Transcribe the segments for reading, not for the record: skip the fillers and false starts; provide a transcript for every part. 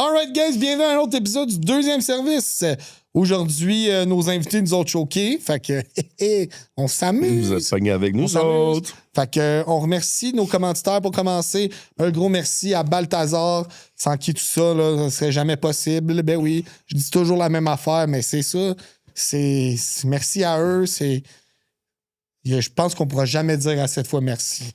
Alright, guys, bienvenue à un autre épisode du deuxième service. Aujourd'hui, nos invités nous ont choqués. Fait que, on s'amuse. Vous êtes pogné avec nous autres. Fait que, on remercie nos commanditaires pour commencer. Un gros merci à Balthazar, sans qui tout ça, là, ça serait jamais possible. Ben oui, je dis toujours la même affaire, mais c'est ça. Merci à eux. Je pense qu'on pourra jamais dire à cette fois merci.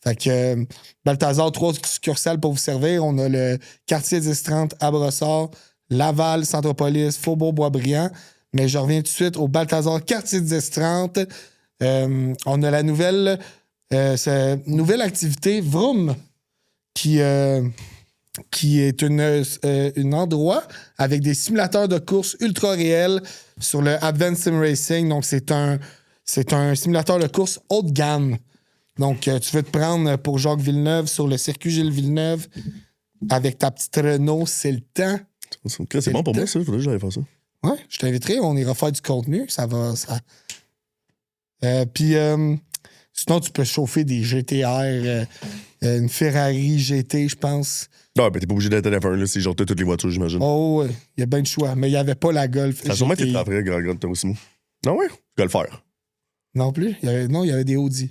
Fait que Balthazar, 3 succursales pour vous servir. On a le quartier 1030 à Brossard, Laval, Centropolis, Faubourg-Boisbriand. Mais je reviens tout de suite au Balthazar, quartier 1030. On a la nouvelle activité Vroom qui est un endroit avec des simulateurs de course ultra réels sur le Advanced Sim Racing. Donc, c'est un simulateur de course haut de gamme. Donc, tu veux te prendre pour Jacques Villeneuve sur le circuit Gilles Villeneuve avec ta petite Renault, c'est le temps. C'est bon pour moi, ça. Il faudrait que j'aille faire ça. Ouais, je t'inviterai. On ira faire du contenu. Ça va. Puis, sinon, tu peux chauffer des GTR, une Ferrari GT, je pense. Non, mais t'es pas obligé d'être à F1, là. C'est genre toutes les voitures, j'imagine. Oh, ouais. Il y a bien de choix. Mais il n'y avait pas la Golf. Ça a sûrement été après Grand Turismo. Non, ouais. Je vais le faire. Non plus. Il y avait des Audi.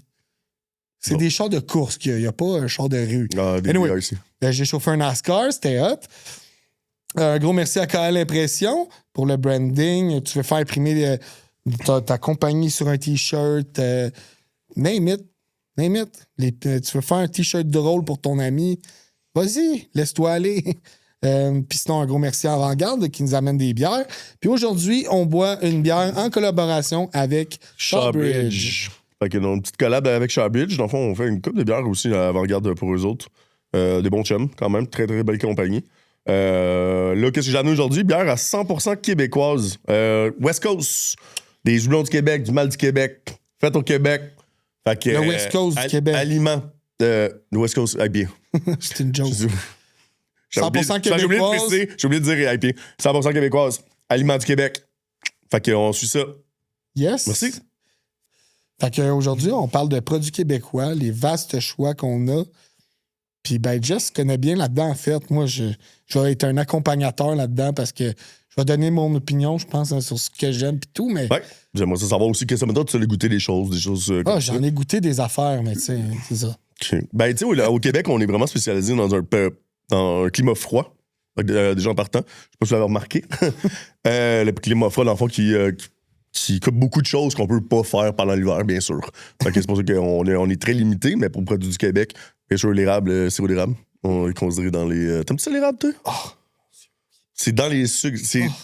C'est des chars de course qu'il y a. Il n'y a pas un char de rue. Ah, des anyway, ici. J'ai chauffé un NASCAR, c'était hot. Un gros merci à KL Impression pour le branding. Tu veux faire imprimer ta compagnie sur un T-shirt. Name it. Tu veux faire un T-shirt drôle pour ton ami. Vas-y, laisse-toi aller. Puis sinon, un gros merci à Avant-Garde qui nous amène des bières. Puis aujourd'hui, on boit une bière en collaboration avec Shawbridge. Fait que dans une petite collab avec Shawbridge, dans le fond, on fait une coupe de bière aussi à Avant-Garde pour eux autres. Des bons chums, quand même. Très, très belle compagnie. Là, qu'est-ce que j'en ai aujourd'hui? Bière à 100% québécoise. West Coast. Des houblons du Québec, du mal du Québec. Fait au Québec. Fait que, le West Coast du Québec. Aliment. Le West Coast IPA. C'est une joke. 100% québécoise. J'ai oublié de dire IPA. 100% québécoise. Aliment du Québec. Fait qu'on suit ça. Yes. Merci. Fait qu'aujourd'hui, on parle de produits québécois, les vastes choix qu'on a. Puis, ben, Jess connaît bien là-dedans, en fait. Moi, je vais être un accompagnateur là-dedans parce que je vais donner mon opinion, je pense, hein, sur ce que j'aime puis tout, mais... Ouais. J'aimerais ça savoir aussi qu'est-ce que ça me donne. Tu as goûté des choses j'en ai goûté des affaires, mais tu sais, c'est ça. Okay. Ben, tu sais, au Québec, on est vraiment spécialisé dans un climat froid. Des gens partants. Je sais pas si vous l'avez remarqué. Le climat froid, dans le fond, qui coupe beaucoup de choses qu'on peut pas faire pendant l'hiver, bien sûr. Fait que c'est pour ça qu'on est très limité, mais pour le produit du Québec, bien sûr, l'érable, le sirop d'érable, on est considéré dans les... T'aimes-tu ça, l'érable, toi? Oh. C'est dans les sucres.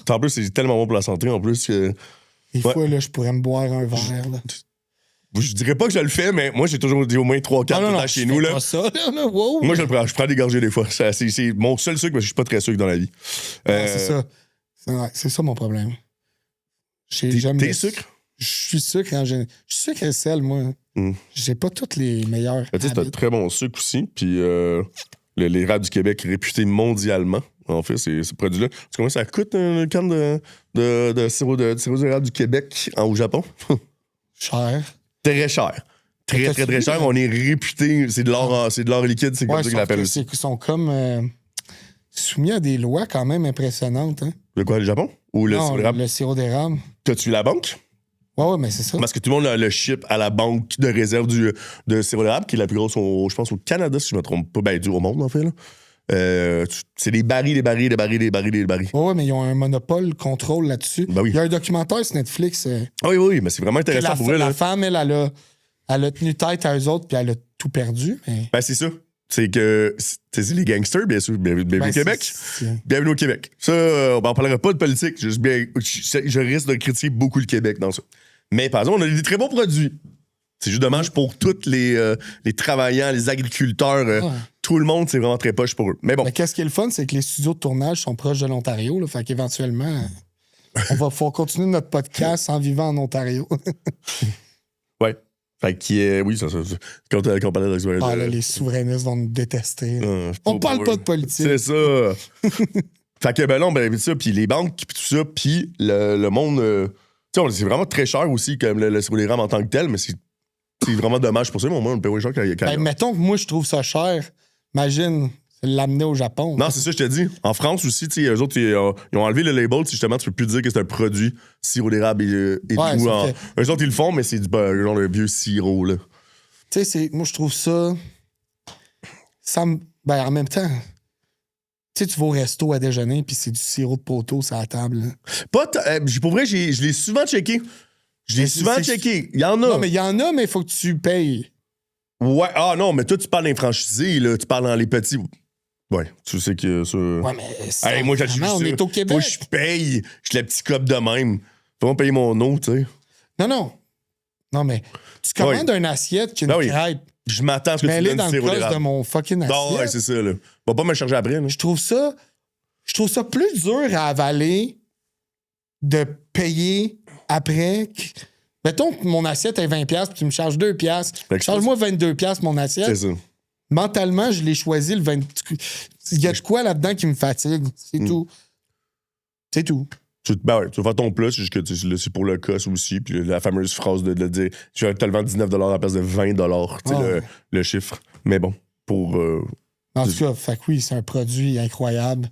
En plus, c'est tellement bon pour la santé, en plus. Des fois, là, je pourrais me boire un verre, là. Je dirais pas que je le fais, mais moi, j'ai toujours dit au moins 3-4 chez nous. Là. Pas ça, là. Wow. Moi, je prends des gorgées des fois. C'est mon seul sucre, parce que je suis pas très sucre dans la vie. C'est ça. C'est ça mon problème. T'es sucre? Je suis sucre je suis sucre et sel, moi. J'ai pas toutes les meilleures. Tu sais, c'est un très bon sucre aussi. Puis l'érable du Québec est réputé mondialement. En fait, ce produit-là. Tu sais combien ça coûte une canne de sirop d'érable du Québec au Japon? Cher. Très cher. Très, très, très cher. On est réputé. C'est de l'or liquide, c'est comme ça qu'ils l'appellent aussi. Ils sont comme soumis à des lois quand même impressionnantes. Hein? De quoi, le Japon? Ou le sirop d'érable? Le sirop d'érable. T'as-tu la banque? Ouais, mais c'est ça. Parce que tout le monde a le ship à la banque de réserve de sirop d'érable, qui est la plus grosse, je pense, au Canada, si je me trompe pas. Ben, au monde, en fait. Là. C'est des barils. Ouais, mais ils ont un monopole, contrôle là-dessus. Ben oui. Il y a un documentaire sur Netflix. Oui, mais c'est vraiment intéressant pour eux. La femme, elle a tenu tête à eux autres, puis elle a tout perdu. Mais... Ben, c'est ça. C'est que c'est les gangsters, bien sûr. Bienvenue au Québec. Bienvenue au Québec. Ça, on n'en parlera pas de politique. Je risque de critiquer beaucoup le Québec dans ça. Mais par exemple, on a des très bons produits. C'est juste dommage pour tous les travailleurs, les agriculteurs. Tout le monde, c'est vraiment très poche pour eux. Mais bon. Mais qu'est-ce qui est le fun, c'est que les studios de tournage sont proches de l'Ontario. Là, fait qu'éventuellement, on va pouvoir continuer notre podcast en vivant en Ontario. Ouais. Fait oui, ça. Quand on parlait de les souverainistes vont nous détester. On parle pas de politique. C'est ça. Fait que, ben non, ben ça, puis les banques, puis tout ça, puis le monde... tu sais, c'est vraiment très cher aussi, comme le sirop d'érable en tant que tel, mais c'est vraiment dommage pour ça, mais au moins, on le paye cher quand mettons que moi, je trouve ça cher. Imagine, l'amener au Japon. Non, c'est ça, je te dis. En France aussi, tu sais, eux autres, ils ont enlevé le label, justement, tu peux plus dire que c'est un produit sirop d'érable et tout. Eux autres, ils le font, mais c'est du genre le vieux sirop, là. Tu sais, moi, je trouve ça. En même temps, tu sais, tu vas au resto à déjeuner, puis c'est du sirop de poteau sur la table. Là. Pour vrai, je l'ai souvent checké. Je l'ai souvent checké. Il y en a. Non, mais il y en a, mais il faut que tu payes. Ouais, non, mais toi, tu parles d'un franchisé, là. Tu parles dans les petits. Ouais, tu sais que ça. Ouais, mais. Moi, j'ai on est au Québec. Faut que je paye. Je suis le petit cop de même. Faut pas payer mon eau, tu sais. Non. Non, mais tu commandes une assiette qui est une crêpe. Je m'attends à ce que tu me donnes dans le close de mon fucking assiette. Non, ouais, c'est ça, là. Va pas me charger après, là. Je trouve ça plus dur à avaler de payer après. Mettons que mon assiette est 20$, puis tu me charges 2$. Charge-moi 22$ mon assiette. C'est ça. Mentalement, je l'ai choisi le 20$. Il y a de quoi là-dedans qui me fatigue. C'est tout. C'est tout. Tu vas faire ton plat, c'est juste que là, c'est pour le cost aussi. Puis la fameuse phrase de dire tu vas te le vendre 19$ à la place de 20$, le chiffre. Mais bon, pour. En tout cas, fait que oui, c'est un produit incroyable.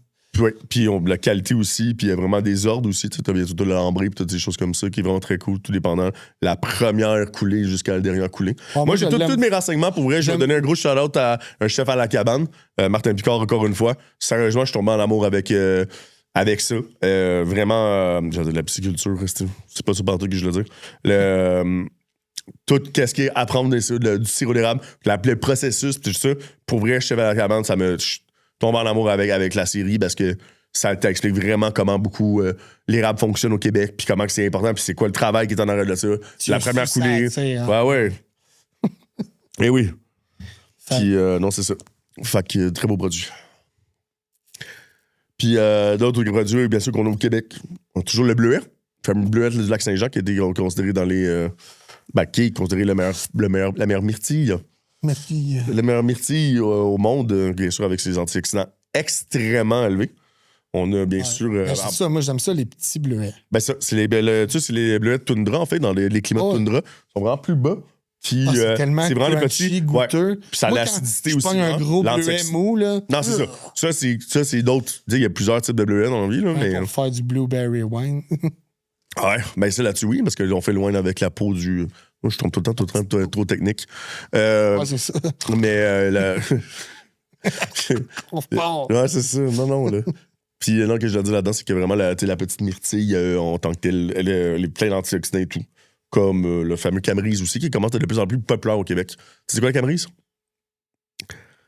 Puis la qualité aussi, puis il y a vraiment des ordres aussi. Tu as bien tout le lambré, puis toutes des choses comme ça qui est vraiment très cool, tout dépendant. La première coulée jusqu'à la dernière coulée. Moi, j'ai tous mes renseignements. Pour vrai, je vais donner un gros shout-out à un chef à la cabane, Martin Picard, encore une fois. Sérieusement, je suis tombé en amour avec ça. Vraiment, j'ai de la pisciculture, c'est pas ça partout que je veux dire. Tout ce qui est apprendre du sirop d'érable, le processus, tout ça. Pour vrai, chef à la cabane, ça me tombe en amour avec la série parce que ça t'explique vraiment comment beaucoup l'érable fonctionne au Québec, puis comment c'est important, puis c'est quoi le travail qui est en arrière de ça. La première coulée. Ouais. Et oui. Puis non, c'est ça. Fait que très beau produit. Puis d'autres produits, bien sûr, qu'on a au Québec. On a toujours le bleuet. Le fameux bleuet du lac Saint-Jean qui a été considéré dans les. qui est considéré la meilleure myrtille. Le meilleur myrtille au monde, bien sûr, avec ses antioxydants extrêmement élevés. On a bien sûr. C'est ça, moi j'aime ça, les petits bleuets. Ça, c'est les bleuets de toundra, en fait, dans les climats de toundra. Ils sont vraiment plus bas. Puis, c'est tellement c'est vraiment crunchy, les petits. goûteux. Puis ça a l'acidité aussi. Je prends un gros bleuet mou, là. Non, c'est ça. Ça, c'est d'autres. Il y a plusieurs types de bleuets dans la vie. Là, mais... Pour faire du blueberry wine. Ouais, ça là-dessus, oui, parce qu'on fait le wine avec la peau du. Moi, je tombe tout le temps trop technique. C'est ça. Mais ouais, c'est ça. Non, là. Puis, non, que je dois dire là-dedans, c'est que vraiment, la petite myrtille, en tant que telle, elle est pleine d'antioxydants et tout. Comme le fameux Camerise aussi, qui commence à être de plus en plus populaire au Québec. Tu sais quoi, le Camerise?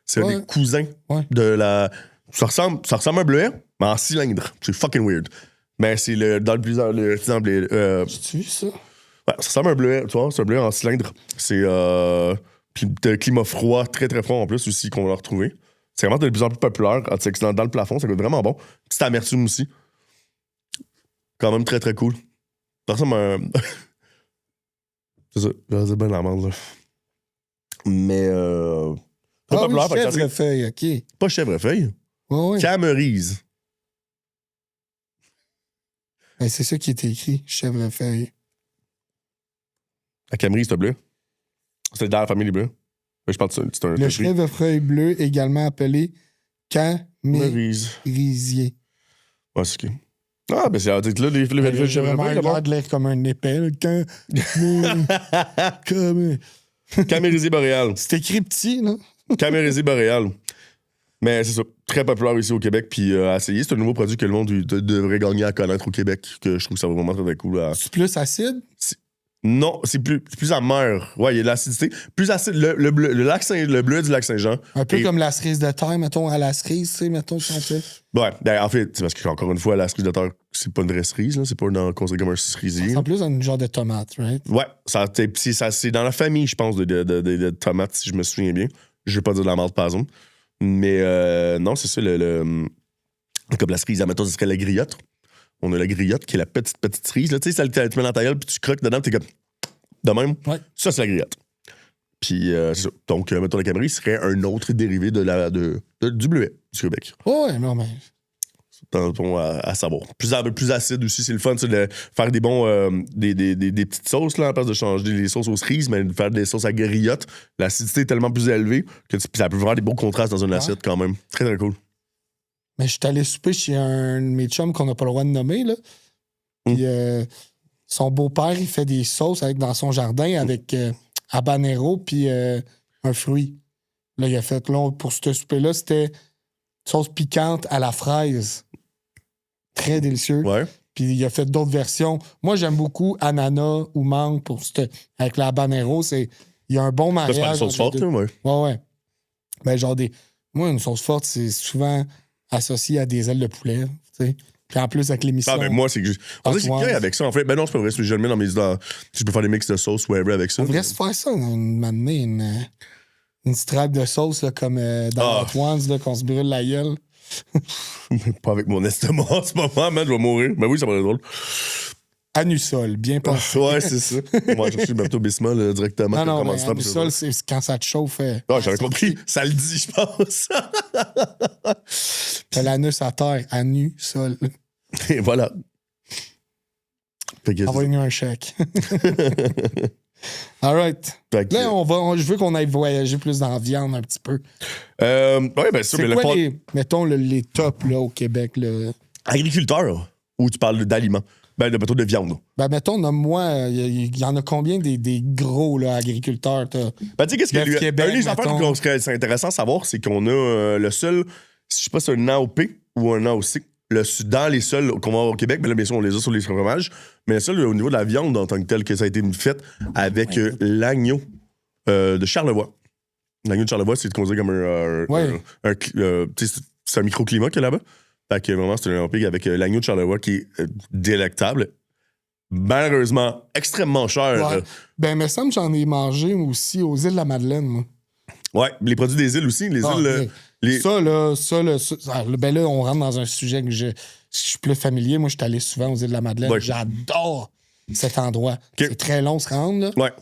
C'est un des cousins de la. Ça ressemble à un bleuet, mais en cylindre. C'est fucking weird. Mais c'est dans le exemple. J'ai-tu vu ça? Ouais, ça ressemble à un bleuet, tu vois, c'est un bleuet en cylindre. C'est puis de climat froid, très très froid en plus aussi qu'on va retrouver. C'est vraiment de plus en plus populaire, antioxydant dans le plafond, ça goûte vraiment bon. Petite amertume aussi. Quand même très très cool. Ça ressemble à un. C'est ça, j'ai bien la merde, là. Mais pas populaire, oui, chèvrefeuille, OK. Pas chèvrefeuille. Oui. Camerise. Ben, c'est ça qui est écrit, chèvrefeuille. La Camerise, c'est bleu. C'est dans la famille des bleus. Je pense que c'est un. Le chèvrefeuille bleu, également appelé camérisier. Ouais, c'est OK. Ah, ben c'est là, les chèvrefeuilles, là-bas. De l'air comme un épée, Camérisier boréal. C'est écrit petit, là. Camérisier boréal. Mais c'est ça, très populaire ici au Québec, puis à essayer. C'est un nouveau produit que le monde devrait gagner à connaître au Québec, que je trouve que ça va vraiment très, très cool. C'est plus acide? Non, c'est plus amer. Ouais, il y a de l'acidité. Plus acide. Le bleu du lac Saint-Jean. Un peu comme la cerise de terre, mettons, à la cerise, tu sais, mettons, quand tu Ouais, en fait, c'est parce qu'encore une fois, la cerise de terre, c'est pas une vraie cerise, là. C'est pas considéré comme un cerisier. C'est plus un genre de tomate, right? Ouais, c'est dans la famille, je pense, de tomates, si je me souviens bien. Je vais pas dire de la merde, par exemple. Mais non, c'est ça, comme la cerise, admettons, ce serait la griotte. On a la griotte, qui est la petite cerise. Là, tu sais, tu mets dans ta gueule, puis tu croques dedans, t'es comme. De même. Ouais. Ça, c'est la griotte. Puis, c'est ça. Donc, mettons, la Camerise serait un autre dérivé du bleuet du Québec. Oh, ouais, non, mais. à savoir. Plus acide aussi, c'est le fun, c'est de faire des bons des petites sauces là, à place de changer les sauces aux cerises, mais de faire des sauces à griotte. L'acidité est tellement plus élevée que ça peut faire des beaux contrastes dans une assiette quand même. Très, très cool. Mais je suis allé souper chez un de mes chums qu'on n'a pas le droit de nommer, là. Puis son beau-père, il fait des sauces dans son jardin avec habanero puis un fruit. Là, il a fait, là, pour ce souper-là, c'était sauce piquante à la fraise. Très délicieux. Ouais. Puis il a fait d'autres versions. Moi, j'aime beaucoup ananas ou mangue avec la habanero. Il y a un bon mariage. Ça, c'est pas une sauce forte, là, ouais. Ouais. Ben, moi, une sauce forte, c'est souvent associé à des ailes de poulet, tu sais. Puis en plus, avec l'émission... Ah, ben moi, c'est que... On dirait que c'est bien avec ça, en fait. Ben non, c'est pas vrai. Je le mets dans mes... Je peux faire des mix de sauce, whatever, avec ça. On devrait se faire ça, une stripe de sauce, là, comme dans Hot Ones, là, qu'on se brûle la gueule. Pas avec mon estomac en ce moment, man, je vais mourir. Ben oui, ça va être drôle. Anusol, bien pensé. Ouais, c'est ça. Moi, je suis Berto Bismol directement. Non, mais Anusol, c'est quand ça te chauffe. Ah, j'avais compris. Ça le dit, je pense. T'as l'anus à terre. Anusol. Et voilà. Envoyez-nous un chèque. All right. Là, je veux qu'on aille voyager plus dans la viande un petit peu. Ouais, ben ça, c'est mais quoi mettons, les tops là, au Québec? Agriculteur, ou tu parles d'aliments? Ben, plutôt de viande. Ben, mettons, nomme-moi, il y en a combien des gros là, agriculteurs? Ben, tu sais, qu'est-ce que Québec, les affaires qui serait intéressant à savoir, c'est qu'on a le seul, je sais pas si c'est un AOP ou un AOC, dans les seuls qu'on va au Québec, mais là, bien sûr, on les a sur les fromages, mais le seul au niveau de la viande en tant que tel, que ça a été fait avec l'agneau de Charlevoix. L'agneau de Charlevoix, c'est considéré comme c'est un microclimat qu'il y a là-bas. Fait que vraiment, c'est un olympique avec l'agneau de Charlevoix qui est délectable. Malheureusement, extrêmement cher. Ouais. Ben, il me semble que j'en ai mangé aussi aux îles de la Madeleine, moi. Ouais, les produits des îles aussi. Les îles. Ça, ben là, on rentre dans un sujet que je suis plus familier. Moi, je suis allé souvent aux îles de la Madeleine. Ouais. J'adore cet endroit. Okay. C'est très long se rendre, là. Ouais.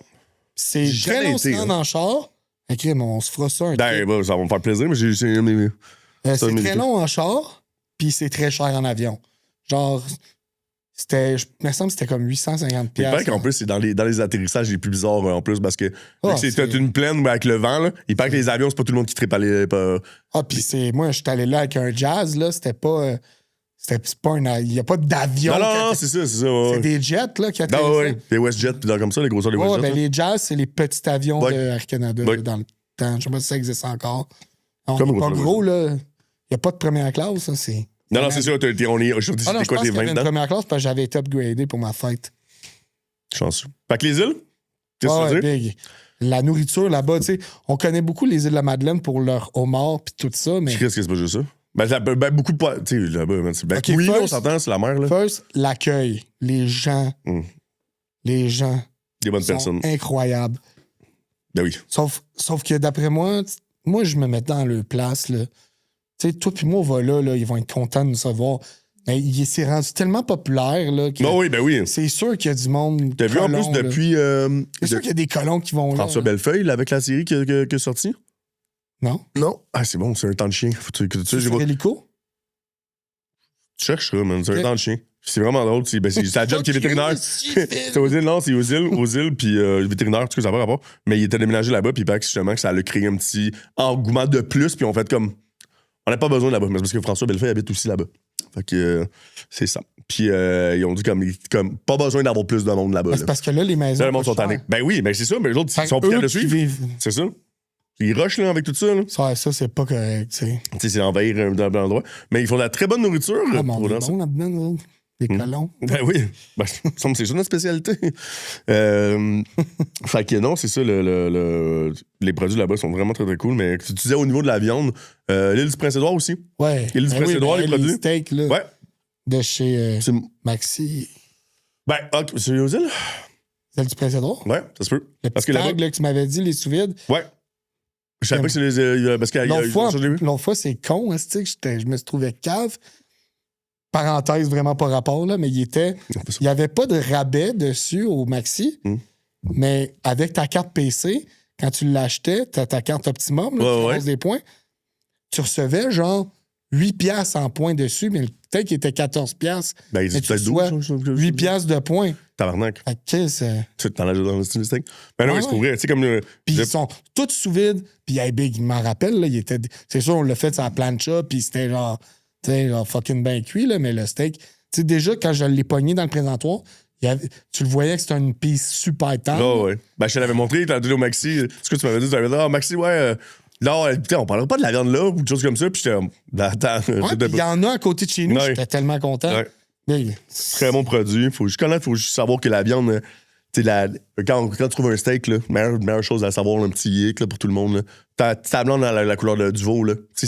C'est très long se rendre en char. OK, mais on se fera ça un ben, bah, ça va me faire plaisir, mais c'est très long en char, puis c'est très cher en avion. Genre, il me semble que c'était comme 850$. Il paraît qu'en plus, c'est dans les atterrissages les plus bizarres en plus, parce que c'est une plaine avec le vent, là. Il paraît que les avions, c'est pas tout le monde qui tripe à les... puis moi, je suis allé là avec un Jazz, là, c'était pas... il n'y a pas d'avion. Non, c'est ça. Ouais. C'est des jets là, qui atterrissent. Ouais. Les WestJet, puis comme ça, les grosseurs des WestJet. Ben, les Jazz, c'est les petits avions de Air Canada dans le temps. Je sais pas si ça existe encore. On n'est pas gros, là. Il n'y a pas de première classe, ça, c'est... Non, c'est ça. On est aujourd'hui, c'était quoi, tes 20 ans? Une première classe parce que j'avais été upgradé pour ma fête. Chanceux. Fait que les îles? Qu'est-ce que tu veux dire? La nourriture là-bas, tu sais, on connaît beaucoup les îles de la Madeleine pour leur homard puis tout ça, mais... Qu'est-ce que c'est pas juste ça? Ben, beaucoup de poids. Tu sais, là-bas, oui, on s'entend, c'est la mer, là. First, l'accueil. Les gens. Les gens. Des bonnes personnes. Incroyables. Ben oui. Sauf que d'après moi, je me mets dans leur place, là. Tu sais, toi puis moi, on va là, ils vont être contents de nous savoir. Mais il s'est rendu tellement populaire, là. Ben oui. C'est sûr qu'il y a du monde. T'as vu en plus depuis. C'est sûr qu'il y a des colons qui vont là. François Bellefeuille, là, avec la série qui est sortie? Non. Ah, c'est bon, c'est un temps de chien. C'est hélico? Tu chercheras, man. C'est un temps de chien. C'est vraiment drôle. C'est la job qui est vétérinaire. C'est aux îles, non, c'est aux îles, puis le vétérinaire, tout ça, ça va rapport. Mais il était déménagé là-bas, puis il paraît que justement, que ça a créé un petit engouement de plus, puis on fait comme. On n'a pas besoin là-bas, mais c'est parce que François Bellefeuille habite aussi là-bas. Fait que c'est ça. Puis ils ont dit comme pas besoin d'avoir plus de monde là-bas. C'est parce que là, les maisons. Là, le monde sont tannés. Ben oui, mais c'est ça, mais les autres, ils sont plus à le suivre. C'est ça. Ils rushent là, avec tout ça. Là. Ça, c'est pas correct. Tu sais, c'est envahir un endroit. Mais ils font de la très bonne nourriture. Ah, on est bon là-dedans, des colons. Ben oui. Ben, c'est ça notre spécialité. Fait que non, c'est ça. Les produits là-bas sont vraiment très, très cool. Mais tu disais au niveau de la viande, l'île du Prince-Édouard aussi. Ouais. L'île du Prince-Édouard, les produits. Les steaks, là. Ouais. De chez Maxi. Ben, c'est aux îles? Celle du Prince-Édouard? Ouais, ça se peut. Le petit tag là, que tu m'avais dit, les sous-vides. Ouais. Je savais pas que c'est les. Parce qu'il l'autre fois, c'est con, hein, je me suis trouvé cave. Parenthèse vraiment pas rapport, là, mais il y avait pas de rabais dessus au Maxi, mais avec ta carte PC, quand tu l'achetais, ta carte Optimum, là, qui lance des points, tu recevais genre 8 piastres en point dessus, mais le steak était 14 piastres. Ben, mais c'est tu peut-être reçois 12. 8 piastres de point. Tabarnak. Fait que, c'est... Tu t'en as dans le style steak. Ben non, Ouais, c'est pour vrai. Tu sais, comme le. Puis ils sont tous sous vide. Puis hey, Big, il m'en rappelle, là, il était... C'est sûr, on l'a fait sur la plancha, puis c'était genre, tu sais, genre fucking bien cuit, là, mais le steak... Tu sais, déjà, quand je l'ai pogné dans le présentoir, tu le voyais que c'était une piste super tendre. Oh, ouais. Ben, je te l'avais montré, t'as dit au Maxi. Ce que tu m'avais dit, tu m'avais dit, ah, Maxi, ouais. Là, putain, on parlera pas de la viande là ou quelque chose comme ça. Puis j'étais. Attends. Ouais, il y en a à côté de chez nous, Ouais. j'étais tellement content. Ouais. Mais, Très bon produit. Faut juste connaître, faut juste savoir que la viande. Tu sais, quand tu trouves un steak, là, meilleure chose à savoir, un petit hic là, pour tout le monde. Là. Ta viande dans la couleur du veau, là. Tu sais,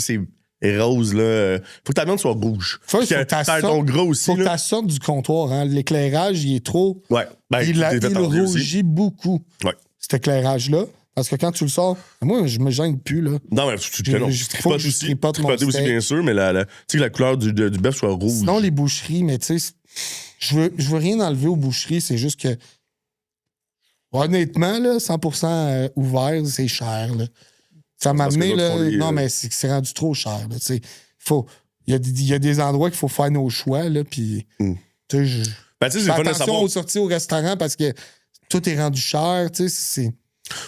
c'est rose, là. Faut que ta viande soit rouge. faut que t'as ton gros aussi. faut que là. tu sortes du comptoir. Hein. L'éclairage, il est trop. Ouais. Ben, il t'es fait en bleu aussi. rougit beaucoup, Ouais. cet éclairage-là. Parce que quand tu le sors, moi, je me gêne plus, là. Non, mais tu te faut que je tripote mon aussi, steak. bien sûr, mais tu sais que la couleur du bœuf soit rouge. Sinon, les boucheries, mais tu sais, je veux rien enlever aux boucheries, c'est juste que, honnêtement, là, 100% ouvert, c'est cher, là. Ça m'a Parce que amené, les autres là. font les, Non, mais c'est rendu trop cher, là. Tu sais, il y a des endroits qu'il faut faire nos choix, là, puis, tu sais, Ben, tu sais, c'est fais fun de attention savoir. aux sorties au restaurant parce que tout est rendu cher, tu sais, c'est...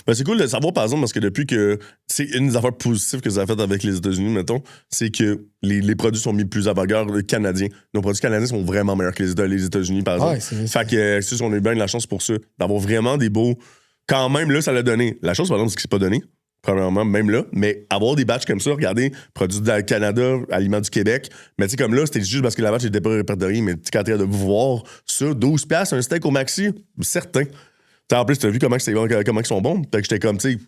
Ben, c'est cool de savoir, par exemple, parce que depuis que. C'est une des affaires positives que ça a fait avec les États-Unis, mettons, c'est que les produits sont mis plus avant-garde canadiens. Nos produits canadiens sont vraiment meilleurs que les États-Unis, par exemple. Ouais, c'est Fait que, c'est sûr, on a eu bien de la chance pour ça, d'avoir vraiment des beaux. Quand même, là, ça l'a donné. La chance, par exemple, c'est que c'est pas donné, premièrement, même là, mais avoir des batchs comme ça, regardez, produits du Canada, aliments du Québec, mais tu sais, comme là, c'était juste parce que la batch était pas répertoriée, mais tu es en train de voir ça, 12$, un steak au maxi, certain. T'sais, en plus, t'as vu comment ils sont bons. Fait que j'étais comme, tu sais,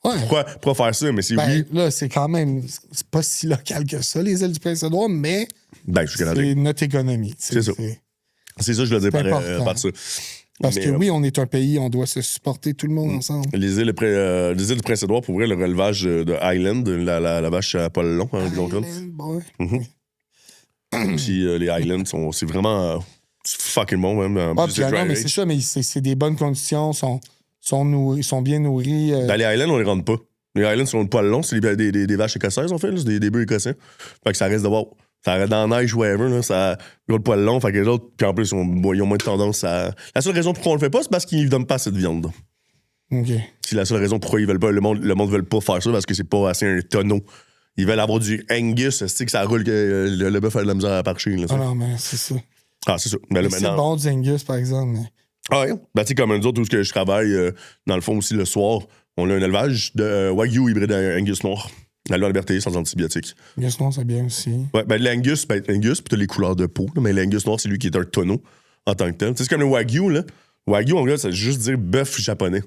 Ouais. pourquoi faire ça? Mais c'est oui. Là, c'est quand même... C'est pas si local que ça, les îles du Prince-Édouard, mais Ben, je suis canadien. c'est notre économie. C'est ça. C'est ça, je le dis par ça. Parce Mais, que oui, on est un pays, on doit se supporter tout le monde ensemble. Les îles du Prince-Édouard, pour vrai, le relevage de Highland, la vache à poil long, hein, Island boy. Puis les Highlands, c'est vraiment fucking bon, même. En Ah, plus puis de non, dry mais age. c'est ça, mais c'est des bonnes conditions, ils sont bien nourris. Dans les Highlands, on les rentre pas. Les Highlands sont le poil long, c'est des vaches écossaises, en fait, là, c'est des bœufs écossais. Fait que ça reste de voir. Ça reste dans la neige, whatever, là, ça a le poil long, fait que les autres, puis en plus, ils ont moins de tendance à. La seule raison pourquoi on le fait pas, c'est parce qu'ils donnent pas assez de viande. OK. C'est la seule raison pourquoi ils veulent pas. Le monde veut pas faire ça parce que c'est pas assez un tonneau. Ils veulent avoir du Angus, c'est que ça roule que le bœuf a de la misère à parcher. Là, Ah non, mais c'est ça. Ah, c'est ça. Mais là, C'est maintenant. bon du Angus, par exemple. Mais... Ah ouais. Ben, tu sais, comme nous autres, où je travaille, dans le fond aussi le soir, on a un élevage de Wagyu hybride Angus noir. La loi Liberté, sans antibiotiques. Angus noir, c'est bien aussi. Ouais, ben l'Angus, puis t'as les couleurs de peau, là, mais l'Angus noir, c'est lui qui est un tonneau en tant que tel. Tu sais, c'est comme le Wagyu, là. Wagyu, en gros, ça veut juste dire bœuf japonais.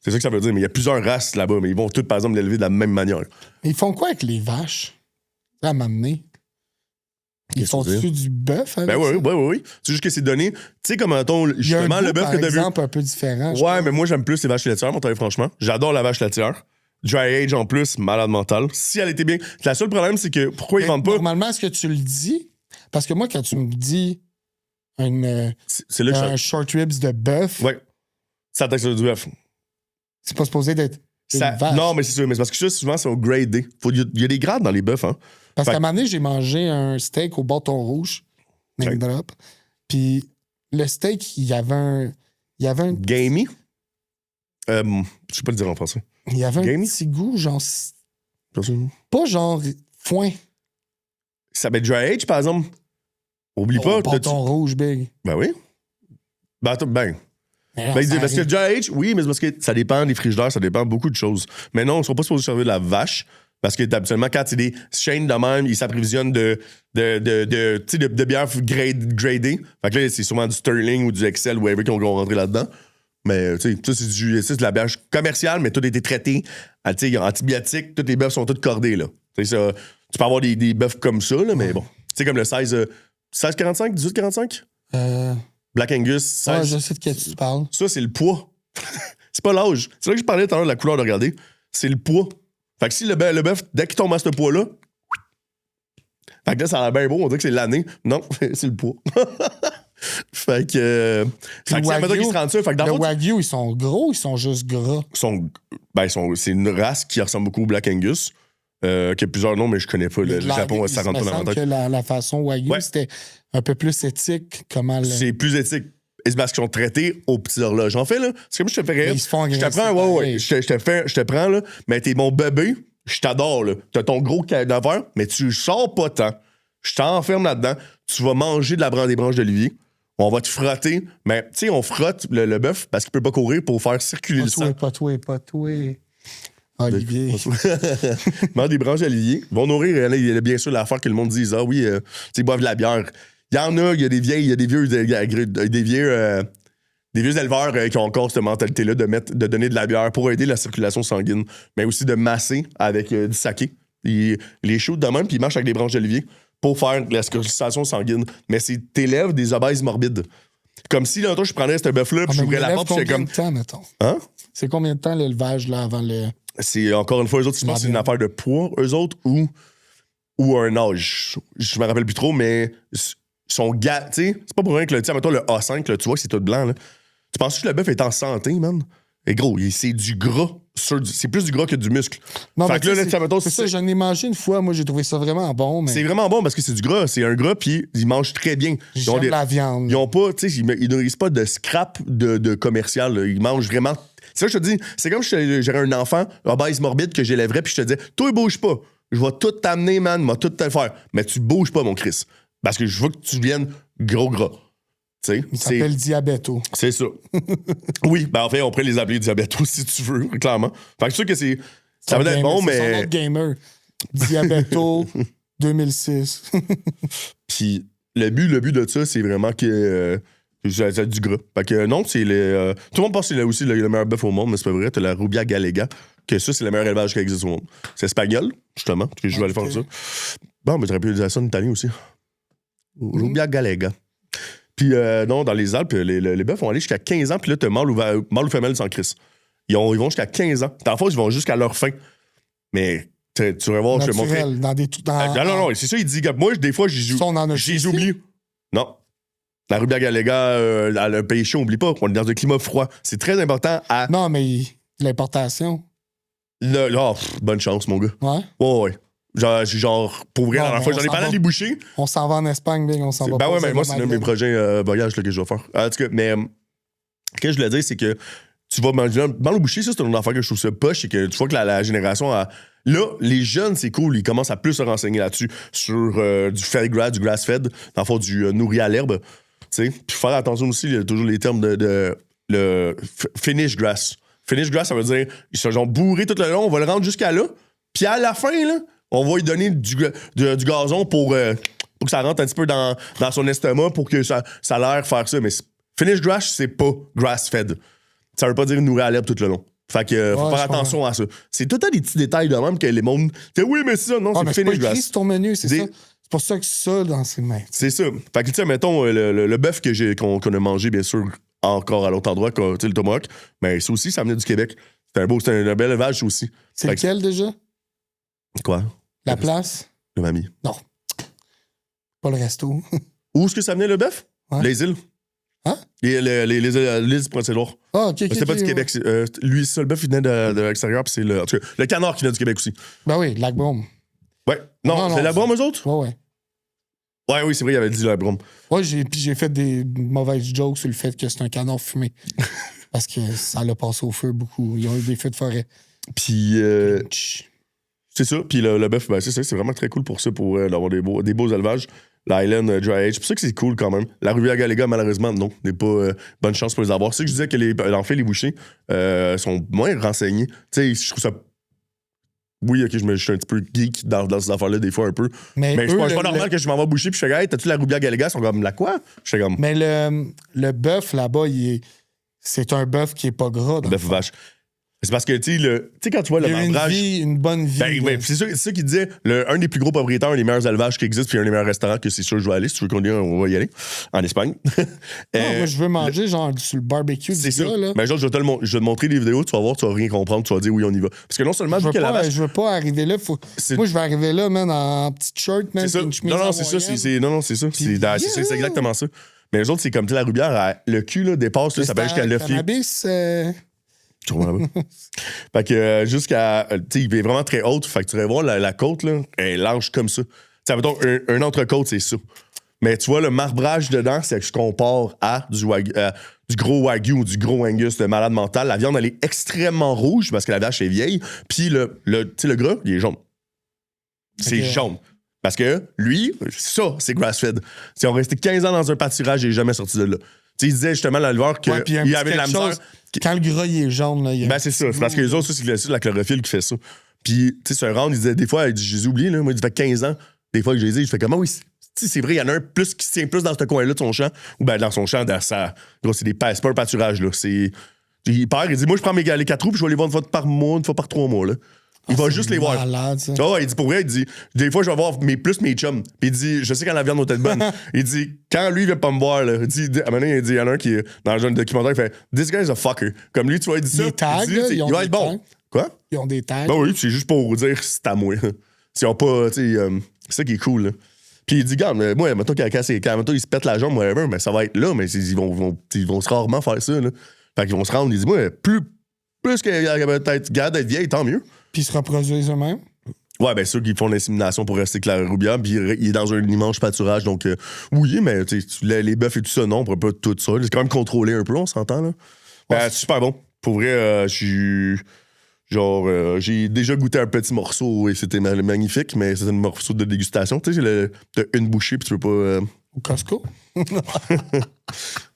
C'est ça que ça veut dire, mais il y a plusieurs races là-bas, mais ils vont tous, par exemple, l'élever de la même manière. Ils font quoi avec les vaches? À m'amener. Ils Qu'est-ce font que tu veux dire? du bœuf avec Ben ça? oui. C'est juste que c'est donné. Tu sais, comme mettons, Il y a un justement, goût, le bœuf par que t'as vu. exemple, un peu différent. je Ouais, trouve. mais moi, j'aime plus les vaches laitières, mon tarif, franchement. J'adore la vache laitière. Dry age en plus, malade mental. Si elle était bien. Le seul problème, c'est que pourquoi ils Mais vendent pas. Normalement, est-ce que tu le dis? Parce que moi, quand tu me dis C'est là que un short ribs de bœuf, Ouais. Ça taxe du bœuf. c'est pas supposé d'être une Ça... vache. Non, mais c'est sûr. Mais c'est parce que ça, souvent, c'est au grade D. Il y a des grades dans les bœufs, hein. Parce Fait- qu'à un moment donné, j'ai mangé un steak au bâton rouge, name Ouais. drop. Puis le steak, il y avait un Gamey. Je sais pas le dire en français. Gamey? petit goût, genre, Personne. pas genre foin. Ça s'appelle dry age, par exemple. Oublie pas. Au t'as-tu- bâton rouge, big. Ben oui. Ben, attends, ben. Mais non, Ben, il dit, ça parce que arrive. dry age, oui, mais c'est parce que ça dépend des frigidaires, ça dépend beaucoup de choses. Mais non, ils ne sont pas supposés servir de la vache. Parce que habituellement, quand c'est des chaînes de même, ils s'approvisionnent de bières gradées. Fait que là, c'est souvent du Sterling ou du Excel ou whatever qui vont rentrer là-dedans. Mais tu sais, ça, c'est de la bière commerciale, mais tout a été traité. Tu sais, antibiotiques, tous les bœufs sont tous cordés, là. Tu sais, ça, tu peux avoir des bœufs comme ça, là, mais bon. Tu sais, comme le 16,45, 18,45? Black Angus, 16. Ouais, je sais de quel tu parles. Ça, c'est le poids. C'est pas l'âge. C'est là que je parlais tout à l'heure de la couleur de regarder. C'est le poids. Fait que si le bœuf, dès qu'il tombe à ce poids-là, fait que là, ça a l'air bien beau, on dirait que c'est l'année. Non, c'est le poids. Fait que. Fait que c'est Wagyu, qu'ils se rendent ça. Fait que dans le le fond, Wagyu, ils sont gros, ils sont juste gras. c'est une race qui ressemble beaucoup au Black Angus. Qui a plusieurs noms, mais je connais pas. Le Japon, ça rentre pas dans ma ma tête. Que la façon Wagyu, c'était un peu plus éthique. Comment C'est plus éthique. Et c'est parce qu'ils sont traités aux petites horloges. En fait, là, c'est comme je te ferais. Ils se font je te prends, je te prends, là, mais t'es mon bébé, je t'adore, là. T'as ton gros cadavre, mais tu sors pas tant. Je t'enferme là-dedans. Tu vas manger des branches d'olivier. On va te frotter. Mais, tu sais, on frotte le bœuf parce qu'il peut pas courir pour faire circuler le sang. Pas toi. Olivier. Mange des branches d'olivier. Vont nourrir, il y a bien sûr l'affaire que le monde dise, ah oui, tu sais, boivent de la bière. Il y en a, il y a des vieux éleveurs qui ont encore cette mentalité-là de donner de la bière pour aider la circulation sanguine, mais aussi de masser avec du saké. Les shoots de même, puis ils marchent avec des branches d'olivier pour faire la circulation sanguine. Mais c'est t'élèves des obèses morbides. Comme si, là, toi, je prendrais ce bœuf-là, puis j'ouvrais la porte, puis j'étais comme... Combien de temps, mettons? Hein? C'est combien de temps l'élevage, là, avant le... C'est, encore une fois, eux autres, je pense que c'est une affaire de poids, eux autres, ou un âge. Je me rappelle plus trop, mais... Sont gars, tu sais, c'est pas pour rien que mettons, le A5, là, tu vois que c'est tout blanc, là. Tu penses que le bœuf est en santé, man? Et gros, c'est du gras. C'est plus du gras que du muscle. Non, fait que là, mettons, c'est ça, j'en ai mangé une fois. Moi, j'ai trouvé ça vraiment bon. Mais... C'est vraiment bon parce que c'est du gras. C'est un gras, puis ils mangent très bien. J'aime la viande. Ils ont pas, tu sais, ils nourrissent pas de scrap de commercial. Là. Ils mangent vraiment. C'est ça que je te dis. C'est comme si j'aurais un enfant obèse morbide que j'élèverais, puis je te disais, toi, bouge pas. Je vais tout t'amener, man. Je vais tout te faire. Mais tu bouges pas, mon Chris. Parce que je veux que tu viennes gros gras. T'sais, il s'appelle Diabetto. C'est ça. Oui, ben en fait, on pourrait les appeler Diabetto si tu veux, clairement. Fait que je sais que c'est. Ça va être bon, mais. C'est son autre gamer. Diabetto 2006. Puis le but de ça, c'est vraiment que. C'est du gras. Fait que non, c'est les. Tout le monde pense que c'est aussi le meilleur bœuf au monde, mais c'est pas vrai. T'as la Rubia Galega, que ça, c'est le meilleur élevage qui existe au monde. C'est espagnol, justement, parce que je vais aller faire ça. Bon, mais t'aurais pu dire ça en italien aussi. Rubia Galega. Puis non, dans les Alpes, les bœufs vont aller jusqu'à 15 ans, puis là, t'as mâle ou femelle sans crise. Ils vont jusqu'à 15 ans. Dans la fois, ils vont jusqu'à leur fin. Mais tu vas voir, je te montrer. Non, c'est ça, il dit que moi, des fois, j'ai oublié. Non. La Rubia Galega, le pays chaud, oublie pas, on est dans un climat froid. C'est très important à. Non, mais l'importation. Là, bonne chance, mon gars. Ouais. Ouais. Genre, pour vrai, la dernière fois, j'en ai parlé à les bouchers. On s'en va en Espagne, on s'en va. Ben ouais, mais moi, c'est l'un de mes projets voyage là, que je vais faire. En tout cas, mais ce que je voulais dire, c'est que tu vas manger dans le boucher, ça, c'est une affaire que je trouve ça poche, c'est que tu vois que la génération a. Là, les jeunes, c'est cool, ils commencent à plus se renseigner là-dessus, sur du fed-grass, du grass-fed, dans le fond, du nourri à l'herbe. Tu sais, puis faire attention aussi, il y a toujours les termes de finish grass. Finish grass, ça veut dire, ils sont genre bourrés tout le long, on va le rendre jusqu'à là, puis à la fin, là, on va lui donner du gazon pour que ça rentre un petit peu dans son estomac pour que ça a l'air faire ça. Mais finish grass, c'est pas grass-fed. Ça veut pas dire nourrir à l'herbe tout le long. Fait que faut faire attention à ça. C'est tout à des petits détails de même que les mondes. Oui, mais c'est ça, non, c'est finish grass. C'est ton menu, c'est ça. C'est pour ça que ça, dans ses mains. C'est ça. Fait que, tu sais, mettons, le bœuf qu'on a mangé, bien sûr, encore à l'autre endroit, tu sais, le tomahawk, mais ça aussi, ça venait du Québec. C'était un bel élevage, aussi. C'est lequel, déjà? Quoi? La place? Le mamie. Non. Pas le resto. Où est-ce que ça venait, le bœuf? Ouais. Les îles. Hein? L'île du Prince-Édouard. Ah, ok. C'était pas du Québec. Lui, ça, le bœuf, il venait de l'extérieur, puis c'est en tout cas, le canard qui vient du Québec aussi. Ben oui, Lac-Brome. Ouais. Non, c'est Lac-Brome, eux autres? Ouais. Ouais, oui, c'est vrai, il avait dit Lac-Brome. Ouais, j'ai fait des mauvaises jokes sur le fait que c'est un canard fumé. Parce que ça l'a passé au feu beaucoup. Ils ont eu des feux de forêt. Puis. C'est ça. Puis le bœuf, ben, c'est vraiment très cool pour ça, pour avoir des beaux élevages. L'Island Dry Age. C'est pour ça que c'est cool quand même. La Rubia Galega, malheureusement, non. N'est pas bonne chance pour les avoir. C'est ça que je disais que en fait, les bouchers sont moins renseignés. Tu sais, je trouve ça. Oui, ok, je suis un petit peu geek dans ces affaires-là, des fois un peu. Mais c'est pas normal que je m'en vais boucher puis je fais, hey, t'as-tu la Rubia Galega? Ils sont comme, la quoi? Je fais comme. Mais le bœuf là-bas, c'est un bœuf qui est pas gras. Bœuf vache. C'est parce que, tu sais, quand tu vois le membrage. Une bonne vie. Ben, c'est ça qu'il disait. Un des plus gros propriétaires, un des meilleurs élevages qui existent, puis un des meilleurs restaurants que c'est sûr que je vais aller. Si tu veux qu'on y aille, on va y aller. En Espagne. Non, moi, je veux manger, genre, sur le barbecue. C'est ça. Là. Ben, genre, je vais te montrer des vidéos, tu vas voir, tu vas rien comprendre, tu vas dire oui, on y va. Parce que non seulement, je veux pas arriver là. Moi, je vais arriver là, man, en petite shirt, man. C'est ça. Non, c'est ça. C'est ça. C'est exactement ça. Mais les autres, c'est comme, tu sais, la Rubière, le cul, là, dépasse, là, ça va jusqu'à l'œuf. Cannabis. Fait que jusqu'à. Tu sais, il est vraiment très haute. Fait que tu vas voir la côte, là, elle est large comme ça. Tu sais, mettons, un entrecôte, c'est ça. Mais tu vois, le marbrage dedans, c'est que je compare à du gros Wagyu ou du gros Angus de malade mental. La viande, elle est extrêmement rouge parce que la vache est vieille. Puis tu sais, le gras, il est jaune. C'est jaune. Parce que lui, ça, c'est grass-fed. Ils ont resté 15 ans dans un pâturage et il n'est jamais sorti de là. Tu sais, il disait justement, l'éleveur, qu'il y avait de la misère. Quand le gras, il est jaune, là. Ben, c'est ça. C'est parce que les autres, c'est la chlorophylle qui fait ça. Puis, tu sais, c'est un round, il disait, des fois, j'ai oublié, là. Moi, il fait 15 ans. Des fois que j'ai dit, je fais comment, oui, c'est vrai, il y en a un plus qui se tient plus dans ce coin-là de son champ. Ou ben dans son champ, dans sa. Gros, c'est pas un pâturage, là. Il part, il dit, moi, je prends les 4 roues, puis je vais les voir une fois par mois, une fois par 3 mois, là. Il va juste les voir. Malade, ça. Oh, il dit pour vrai, il dit des fois je vais voir plus mes chums. Puis il dit je sais quand la viande va être bonne. Il dit quand lui il vient pas me voir là, à un moment donné, il dit il y en a un qui est dans le jeune documentaire il fait this guy is a fucker. Comme lui tu vois il dit ça. Les tags, il va être bon. Quoi? Ils ont des tags. Ben oui, c'est juste pour dire c'est à moi. S'ils ont pas tu sais c'est ça qui est cool là. Puis il dit regarde moi mettons quand il se pète la jambe whatever, mais ça va être là mais ils vont rarement faire ça là. Fait qu'ils vont se rendre il dit moi plus qu'il y a peut-être garde d'être vieille tant mieux. Puis ils se reproduisent eux-mêmes. Ouais, bien sûr qu'ils font l'insémination pour rester clair-roubiard, puis il est dans un immense pâturage, donc oui, mais les bœufs et tout ça, non, on pourrait pas tout ça. C'est quand même contrôlé un peu, on s'entend, là. Ben, c'est super bon. Pour vrai, j'ai déjà goûté un petit morceau et c'était magnifique, mais c'est un morceau de dégustation. Tu sais, t'as une bouchée, puis tu peux pas... Au Costco.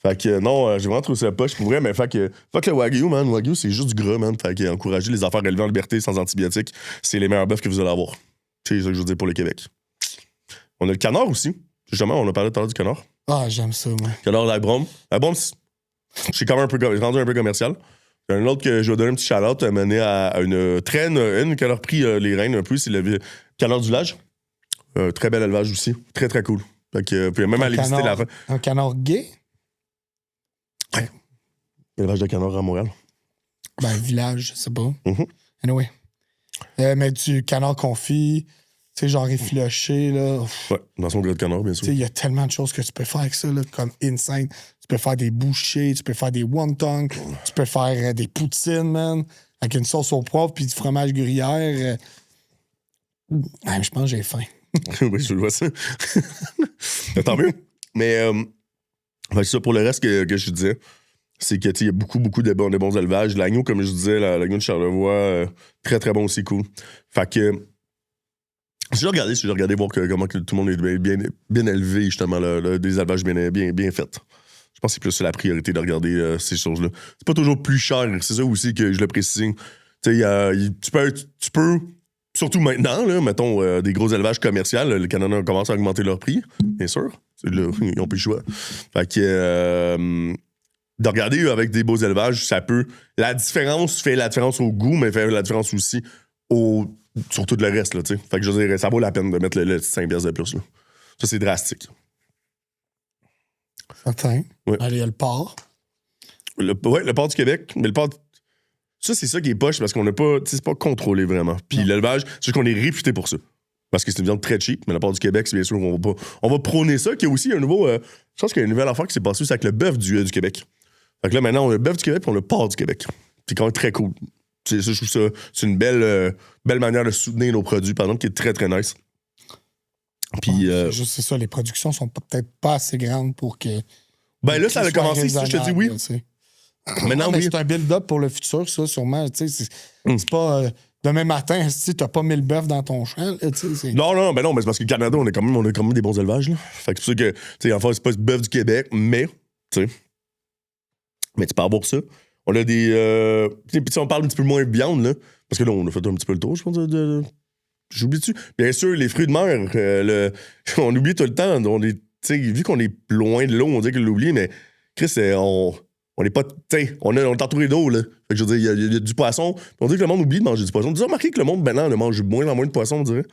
Fait que non, j'ai vraiment trouvé ça poche pour vrai, mais fait que le Wagyu, man. Wagyu, c'est juste du gras, man. Fait que encourager les affaires élevées en liberté sans antibiotiques, c'est les meilleurs bœufs que vous allez avoir. C'est ça que je veux dire pour le Québec. On a le canard aussi. Justement, on a parlé tout à l'heure du canard. Ah, j'aime ça, moi. Canard de la Brome. La Brome, c'est quand même rendu un peu commercial. Il y a un autre que je vais donner un petit shout-out mené à une traîne, qui a repris les rênes un peu, c'est le canard du Lage. Très bel élevage aussi. Très, très cool. Fait que vous pouvez même aller visiter la fin. Un canard gay? Ouais. Élevage de canard à Montréal. Ben, village, je sais pas. Mm-hmm. Anyway. Mais du canard confit, tu sais, genre effiloché, là. Ouais, dans son gras de canard, bien sûr. Tu sais, il y a tellement de choses que tu peux faire avec ça, là, comme insane. Tu peux faire des bouchées, tu peux faire des wonton, tu peux faire des poutines, man, avec une sauce au poivre puis du fromage gruyère. Je pense que j'ai faim. Oui, je le vois ça. Tant mieux. Mais c'est ça pour le reste que je disais. C'est que il y a beaucoup de bons élevages. L'agneau, comme je disais, l'agneau de Charlevoix, très très bon aussi, cool. Fait que si j'ai regardé voir comment que tout le monde est bien élevé, justement, des élevages bien faits. Je pense que c'est plus la priorité de regarder ces choses-là. C'est pas toujours plus cher, c'est ça aussi que je le précise. Tu sais, tu peux surtout maintenant, là, mettons, des gros élevages commerciaux, le Canada commence à augmenter leur prix, bien sûr. Là, ils n'ont plus le choix. Fait que de regarder avec des beaux élevages, ça peut... La différence fait la différence au goût, mais fait la différence aussi sur tout le reste, là, tu sais. Fait que je dirais, ça vaut la peine de mettre le 5$ de plus, là. Ça, c'est drastique. Attends. Ouais. Allez, il y a le porc. Le porc du Québec, mais le porc... Ça, c'est ça qui est poche parce qu'on n'a pas... C'est pas contrôlé vraiment. Puis l'élevage, c'est juste qu'on est réputé pour ça. Parce que c'est une viande très cheap, mais la part du Québec, c'est bien sûr on va prôner ça. Qu'il y a aussi un nouveau... je pense qu'il y a une nouvelle affaire qui s'est passée aussi avec le bœuf du Québec. Fait que là, maintenant, on a le bœuf du Québec et on a le porc du Québec. C'est quand même très cool. Ça, je trouve ça... C'est une belle manière de soutenir nos produits, par exemple, qui est très, très nice. Puis... c'est ça, les productions sont peut-être pas assez grandes pour que... Ben là, ça a commencé, ça, je te dis oui. Maintenant, mais c'est un build-up pour le futur, ça, sûrement. C'est pas... demain matin, si t'as pas 1000 bœufs dans ton champ, Non, mais c'est parce que le Canada, on a quand même des bons élevages, là. Fait que c'est pour ça que, tu sais, en fait, c'est pas le bœuf du Québec, mais, tu sais, mais tu peux avoir ça. On a des... puis on parle un petit peu moins de viande, là, parce que là, on a fait un petit peu le tour, je pense, j'oublie-tu? Bien sûr, les fruits de mer, on oublie tout le temps. Vu qu'on est loin de l'eau, on dit qu'on l'oublie, mais Chris, on n'est pas. On est entouré d'eau, là. Fait que je veux dire, il y a du poisson. On dit que le monde oublie de manger du poisson. Tu as remarqué que le monde, maintenant, mange moins en moins de poisson, on dirait?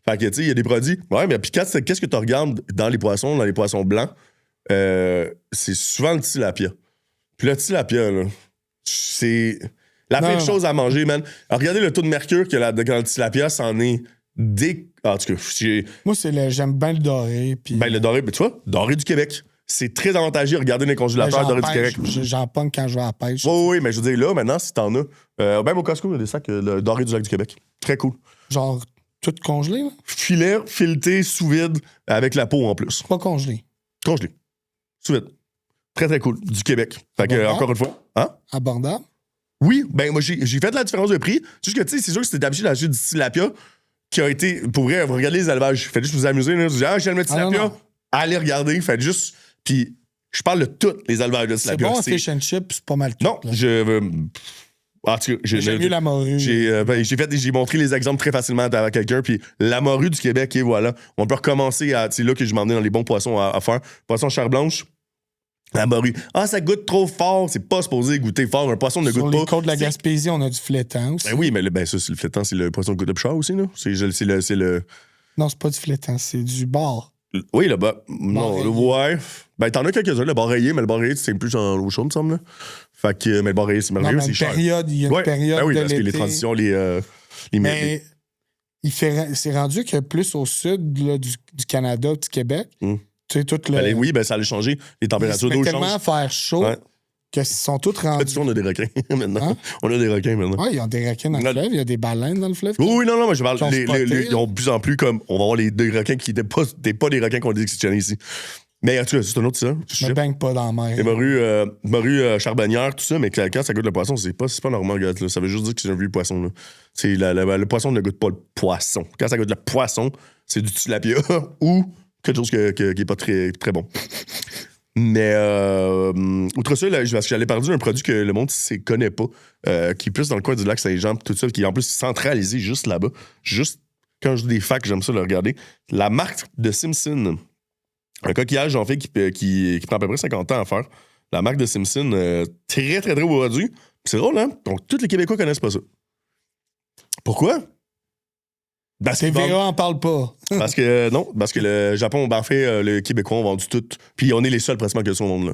Fait que, tu sais, il y a des produits. Ouais, mais puis qu'est-ce que tu regardes dans les poissons blancs? C'est souvent le tilapia. Puis le tilapia, là, c'est la pire chose à manger, man. Alors, regardez le taux de mercure qu'il y a dans le tilapia, c'en est en tout cas, moi, j'aime bien le doré. Puis... Ben, le doré, tu vois, doré du Québec. c'est très avantageux. Regardez les congélateurs dorés du Québec. J'en pogne quand je vais à la pêche. Oui, mais je veux dire, là, maintenant, si t'en as, même au Costco, il y a des sacs dorés du lac du Québec. Très cool. Genre, tout congelé, là? Filet, fileté, sous vide, avec la peau en plus. Pas congelé. Congelé. Sous vide. Très, très cool. Du Québec. Fait que, encore une fois. Hein? Abordable. Oui, ben moi, j'ai fait la différence de prix. Juste que, tu sais, c'est sûr que c'était habitué d'acheter du tilapia qui a été, pour vrai, vous regardez les élevages. Faites juste vous amuser. Là. Vous dites, j'ai le tilapia. Non. Allez regarder. Faites juste. Puis, je parle de tous les élevages de tilapia. C'est bon, fish and chip, c'est pas mal tout. Non, là. En tout cas, J'ai mieux la morue. J'ai montré les exemples très facilement à quelqu'un, puis la morue du Québec, et voilà. On peut recommencer à. C'est là que je m'en ai dans les bons poissons à faire. Poisson chair blanche, la morue. Ah, ça goûte trop fort. C'est pas supposé goûter fort. Un poisson ne goûte pas. Sur les côtes de la Gaspésie, on a du flétan aussi. Ben oui, mais ça, c'est le flétan, c'est le poisson de goûte de pêcheur aussi, là. C'est le. Non, c'est pas du flétan, c'est du bar. Oui, le bas. Non, ouais. Ben, t'en as quelques-uns, le bar rayé, mais le bar rayé, c'est plus en eau chaude, me semble. Là. Fait que, mais le bar rayé, c'est merveilleux, c'est cher. Il y a une période. Ben oui, de parce que les l'été. transitions, les Mais c'est rendu que plus au sud là, du Canada, du Québec, tu sais, tout le. Ben, oui, ben ça allait changer. Les températures d'eau changent. tellement faire chaud qu'ils sont tous rendus. Tu sais, on a des requins maintenant. Hein? On a des requins maintenant. Oui, il y a des requins dans le fleuve, il y a des baleines dans le fleuve. Oui, non, mais je parle. Ils sont Ils ont de plus en plus comme. On va avoir les deux requins qui n'étaient pas des requins qu'on dictionnait ici. Mais en tout cas, c'est un autre ça. Je me baigne pas dans la mer. Les morues charbonnières, tout ça, mais quand ça goûte le poisson, c'est pas normal, gars. Là. Ça veut juste dire que c'est un vieux poisson. Là. Le poisson ne goûte pas le poisson. Quand ça goûte le poisson, c'est du tilapia ou quelque chose qui est pas très, très bon. Mais outre ça, là, parce que j'allais parler d'un produit que le monde ne connaît pas, qui est plus dans le coin du lac Saint-Jean, tout ça, qui est en plus centralisé juste là-bas. Juste quand je dis des facts, j'aime ça le regarder. La marque de Simpson. Un coquillage, en fait, qui prend à peu près 50 ans à faire. La marque de Simpson, très, très, très beau produit. C'est drôle, hein? Donc, tous les Québécois connaissent pas ça. Pourquoi? TVA en parle pas. parce que le Japon, ben, en fait, les Québécois ont vendu tout. Puis on est les seuls pratiquement que ça au monde, là.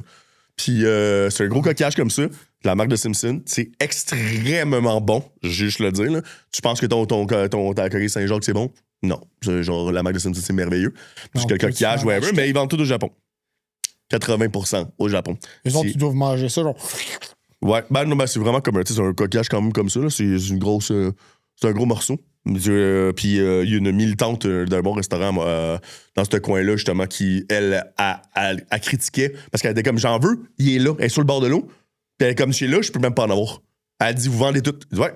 Puis c'est un gros coquillage comme ça. La marque de Simpson, c'est extrêmement bon. Je vais juste le dire, là. Tu penses que ta coquille Saint-Jacques, c'est bon? Non. Genre, la marque de Simpson, c'est merveilleux. Parce que le coquillage, whatever, mais ils vendent tout au Japon. 80% au Japon. Les autres, ils doivent manger ça, genre. Ouais, non, c'est vraiment comme c'est un coquillage quand même comme ça. Là. C'est une grosse. C'est un gros morceau. Puis il y a une militante d'un bon restaurant dans ce coin-là, justement, qui, elle, a critiqué. Parce qu'elle était comme, j'en veux, il est là, elle est sur le bord de l'eau. Puis elle est comme, je suis là, je peux même pas en avoir. Elle a dit, vous vendez tout. Ouais.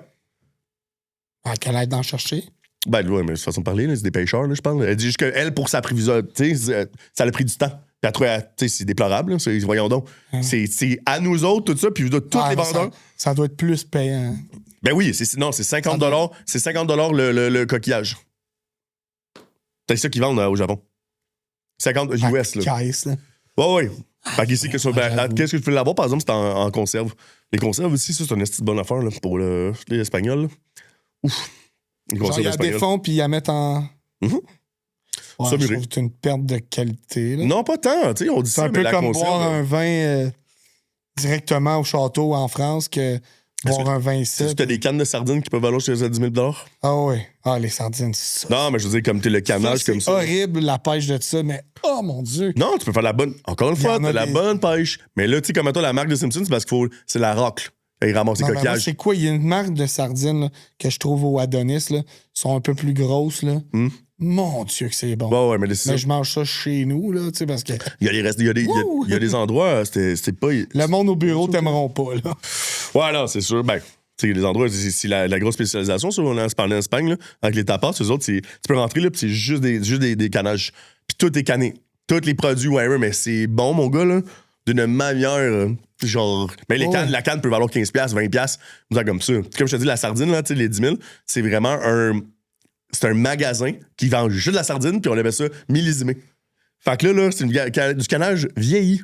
Qu'elle aide d'en chercher. Ben, ouais, mais c'est façon de parler, là, c'est des pêcheurs, là, je parle. Elle dit juste qu'elle, pour sa prévision, tu sais, ça a pris du temps. Puis elle trouve, tu sais, c'est déplorable, là, voyons donc. C'est à nous autres, tout ça, puis tous les vendeurs. Ça doit être plus payant. Ben oui, c'est 50 $. C'est 50 $ le coquillage. C'est ça qu'ils vendent au Japon. 50 US, là. Caisse, là. Ouais. Fait qu'ici, qu'est-ce que tu peux l'avoir, par exemple, c'est en conserve. Les conserves aussi, ça, c'est une bonne affaire là, pour les Espagnols. Là. Ouf. Genre, il y a des fonds, puis ils la mettent en. Mm-hmm. Ouais, je trouve que c'est une perte de qualité. Là. Non, pas tant. Tu sais, on dit c'est ça, un peu mais comme conserve, boire un vin directement au château en France que boire un vin ici. Tu as des cannes de sardines qui peuvent valoir chez 10 000 $. Ah oui. Ah, les sardines, c'est ça. Non, mais je veux dire, comme tu le canage comme ça. C'est horrible, la pêche de ça, mais oh mon Dieu. Non, tu peux faire la bonne. Encore une fois, t'as la bonne pêche. Mais là, tu sais, comme toi, la marque de Simpson, c'est parce qu'il c'est la rocle. Ils ramassent les coquillages. C'est quoi? Il y a une marque de sardines là, que je trouve au Adonis. Là, sont un peu plus grosses. Là. Mon Dieu, que c'est bon. Ouais, mais je mange ça chez nous, là, tu sais, parce que. Il y a des restes, il y a des endroits, c'est pas. Le monde au bureau t'aimeront pas, là. Ouais, non, c'est sûr. Ben, tu sais, les endroits, c'est la grosse spécialisation, ça, on en parlait en Espagne, là, avec les tapas, eux autres, tu peux rentrer, là, puis c'est juste des canages. Puis tout est canné. Tous les produits, ouais, mais c'est bon, mon gars, là, d'une manière. Genre, mais la canne peut valoir 15$, 20$, comme ça. Comme je te dis, la sardine, là, les 10 000, c'est vraiment c'est un magasin qui vend juste de la sardine, puis on appelle ça millésimé. Fait que là c'est du canage vieilli.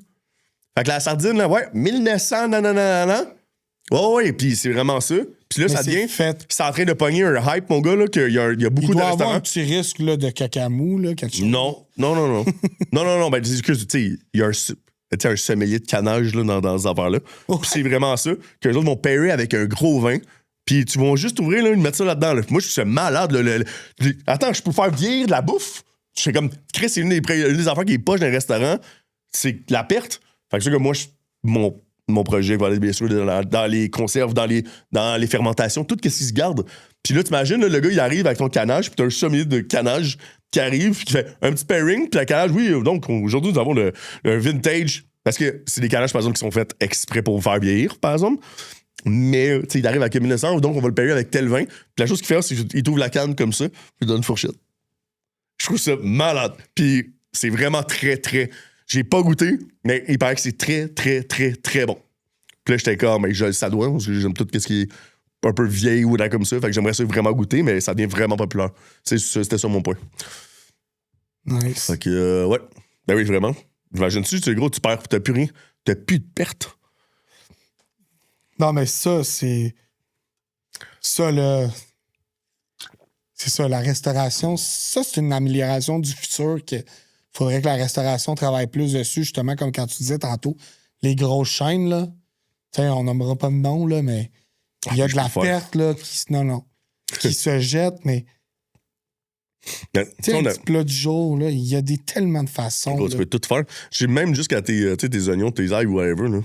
Fait que la sardine, là, ouais, 1900, nanana. Ouais, puis c'est vraiment ça. Puis là, ça devient. C'est en train de pogner un hype, mon gars, là, qu'il y a beaucoup de restaurants. Il doit avoir un petit risque là, de cacamou, là, quelque chose. Non. non, ben, tu sais, il y a un sommelier de canage là, dans ces affaires-là. Puis c'est vraiment ça, que les autres vont pairer avec un gros vin. Puis tu vas juste ouvrir, là, mettre ça là-dedans. Là. Moi, je suis malade. Attends, je peux faire vieillir de la bouffe. Je fais comme, Chris, c'est une des affaires qui est poche dans un restaurant. c'est la perte. Fait que c'est que moi, mon projet va aller bien sûr dans les conserves, dans les fermentations, tout ce qui se garde. Puis là, t'imagines, là, le gars, il arrive avec ton canage, puis t'as un sommelier de canage qui arrive, qui fait un petit pairing, puis la canage, oui, donc aujourd'hui, nous avons le vintage, parce que c'est des canages, par exemple, qui sont faits exprès pour faire vieillir, par exemple. Mais, tu sais, il arrive avec 1900, donc on va le pairer avec tel vin. Puis la chose qu'il fait, c'est qu'il t'ouvre la canne comme ça, puis il donne une fourchette. Je trouve ça malade. Puis c'est vraiment très, très... J'ai pas goûté, mais il paraît que c'est très, très, très, très bon. Puis là, j'étais comme, ça doit, parce que j'aime tout ce qui est un peu vieille ou là comme ça. Fait que j'aimerais ça vraiment goûter, mais ça devient vraiment populaire. C'était ça mon point. Nice. Fait que, ouais. Ben oui, vraiment. Imagine-tu, tu sais, gros, tu perds, t'as plus rien. T'as plus de perte. Non, mais ça, c'est... Ça, là... C'est ça, la restauration, ça, c'est une amélioration du futur que faudrait que la restauration travaille plus dessus, justement, comme quand tu disais tantôt, les grosses chaînes, là. Tu sais, on nommera pas de nom, là, mais il y a de la perte, là, qui se jette, mais... Tu sais, un petit plat du jour, là, il y a tellement de façons. Gros, tu peux tout faire. J'ai même jusqu'à tes oignons, tes ailes, whatever, là.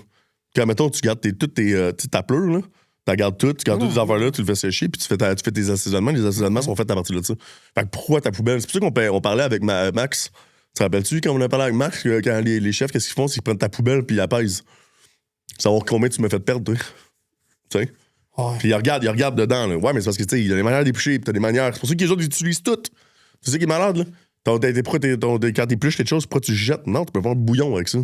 Quand, mettons, tu gardes toutes ta pleure, là. Tu gardes tout, tu gardes toutes les affaires-là, tu le fais sécher, puis tu fais tes assaisonnements. Les assaisonnements sont faits à partir de ça. Fait que pourquoi ta poubelle? C'est pour ça qu'on parlait avec Max. Tu te rappelles-tu quand on a parlé avec Max, quand les chefs, qu'est-ce qu'ils font? C'est qu'ils prennent ta poubelle puis ils la pèsent. Savoir combien tu m'as fait perdre, toi. Tu sais? Ouais. Puis ils regardent dedans, là. Ouais, mais c'est parce que, tu sais, il y a des manières d'éplucher, puis t'as des manières. C'est pour ça que les autres, ils utilisent toutes. C'est ça qui est malade, là. Quand t'épluches quelque chose, pourquoi tu jettes? Non, tu peux faire un bouillon avec ça.